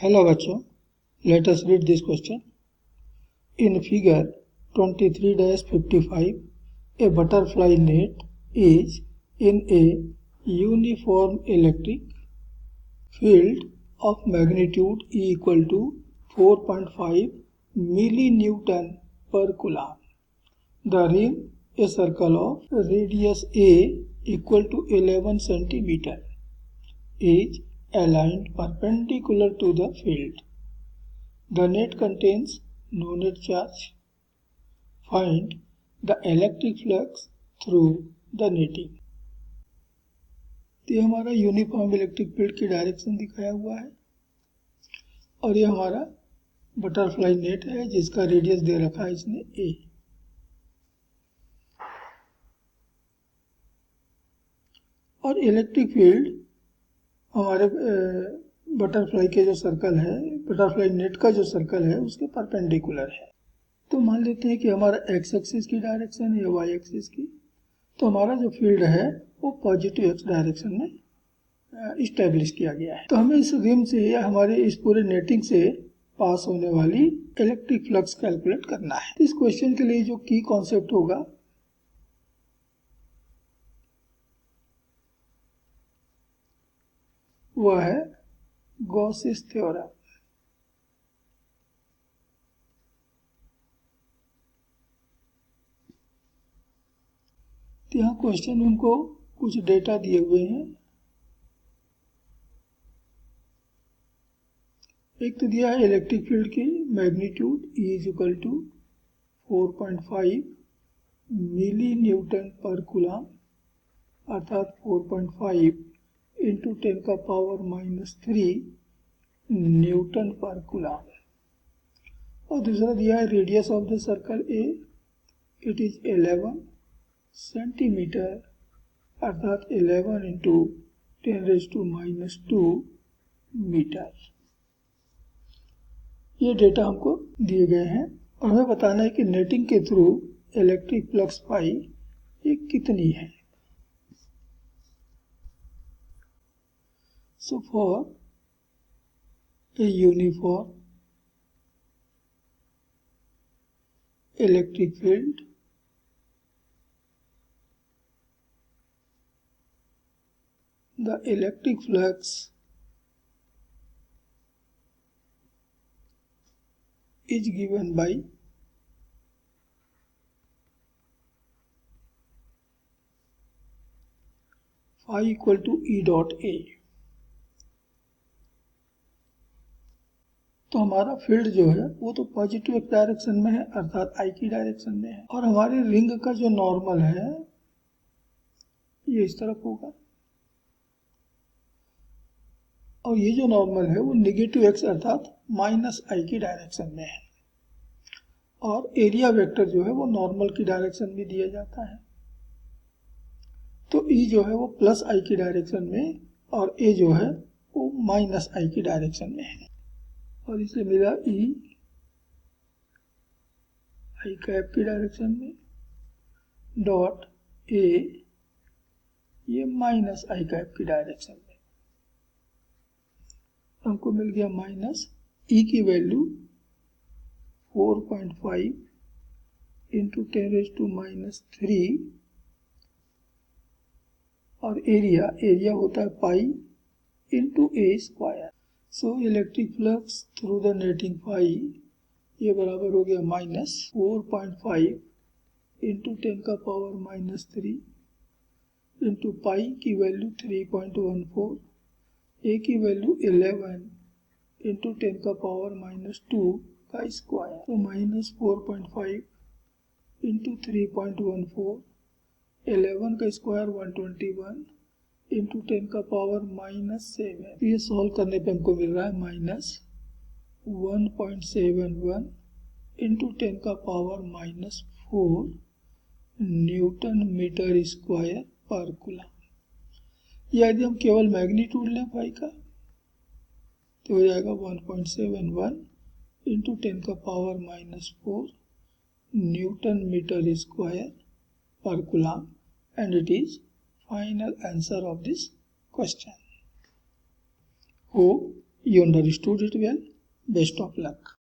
Hello बच्चों, let us read this question. In figure 23-55, a butterfly net is in a uniform electric field of magnitude E equal to 4.5 millinewton per coulomb. The ring, a circle of radius A equal to 11 centimeter, is aligned perpendicular to the field. The net contains no net charge. Find the electric flux through the netting. तो ये हमारा uniform electric field की direction दिखाया हुआ है और ये हमारा बटरफ्लाई नेट है जिसका रेडियस दे रखा है इसने ए। और इलेक्ट्रिक फील्ड हमारे बटरफ्लाई के जो सर्कल है, बटरफ्लाई नेट का जो सर्कल है उसके परपेंडिकुलर है। तो मान लेते हैं कि हमारा एक्स एक्सिस की डायरेक्शन है वाई एक्सिस की, तो हमारा जो फील्ड है वो पॉजिटिव एक्स डायरेक्शन में इस्टेब्लिश किया गया है। तो हमें इस रिम से या हमारे इस पूरे नेटिंग से पास होने वाली इलेक्ट्रिक फ्लक्स कैलकुलेट करना है। इस क्वेश्चन के लिए जो की कॉन्सेप्ट होगा वह है गॉसिस थ्योरम। तो यहाँ क्वेश्चन में हमको कुछ डेटा दिए हुए हैं। एक तो दिया है इलेक्ट्रिक फील्ड की magnitude E is equal to 4.5 milli newton पर कूलम, अर्थात 4.5 इंटू 10 का पावर -3 न्यूटन पर कूलम। और दूसरा दिया है radius of the circle A, it is 11 centimetre, अर्थात 11 इंटू 10⁻² मीटर। ये डेटा हमको दिए गए हैं और हमें बताना है कि नेटिंग के थ्रू इलेक्ट्रिक फ्लक्स पाई ये कितनी है। So for a uniform electric field the electric flux is given by phi equal to E dot A। तो हमारा फील्ड जो है वो तो पॉजिटिव डायरेक्शन में है, अर्थात आई की डायरेक्शन में है, और हमारे रिंग का जो नॉर्मल है ये इस तरफ होगा और ये जो नॉर्मल है वो निगेटिव एक्स अर्थात -i की डायरेक्शन में है। और एरिया वेक्टर जो है वो नॉर्मल की डायरेक्शन में दिया जाता है। तो E जो है वो +i की डायरेक्शन में और A जो है वो -i की डायरेक्शन में है। और इसे मिला E i कैप की डायरेक्शन में डॉट A ये -i कैप की डायरेक्शन में। हमको मिल गया E की वैल्यू 4.5 इंटू 10⁻³ और एरिया होता है pi into A square. So electric flux through the netting pi ये बराबर हो गया -4.5 इंटू 10 का पावर -3 इंटू पाई की वैल्यू 3.14, ए की वैल्यू 11 इंटू 10 का पावर -2 का स्क्वायर। तो -4.5 इंटू 3.14, 11 का स्क्वायर 121 इंटू 10 का पावर -7। ये सॉल्व करने पे हमको मिल रहा है -1.71 इंटू 10 का पावर -4 न्यूटन मीटर स्क्वायर पर कूलम। यदि हम केवल मैग्नीट्यूड लें पाई का तो हो जाएगा 1.71 इंटू 10 का पावर -4 न्यूटन मीटर स्क्वायर पर coulomb, and it is final answer of this question. Hope You understood it well. Best of luck.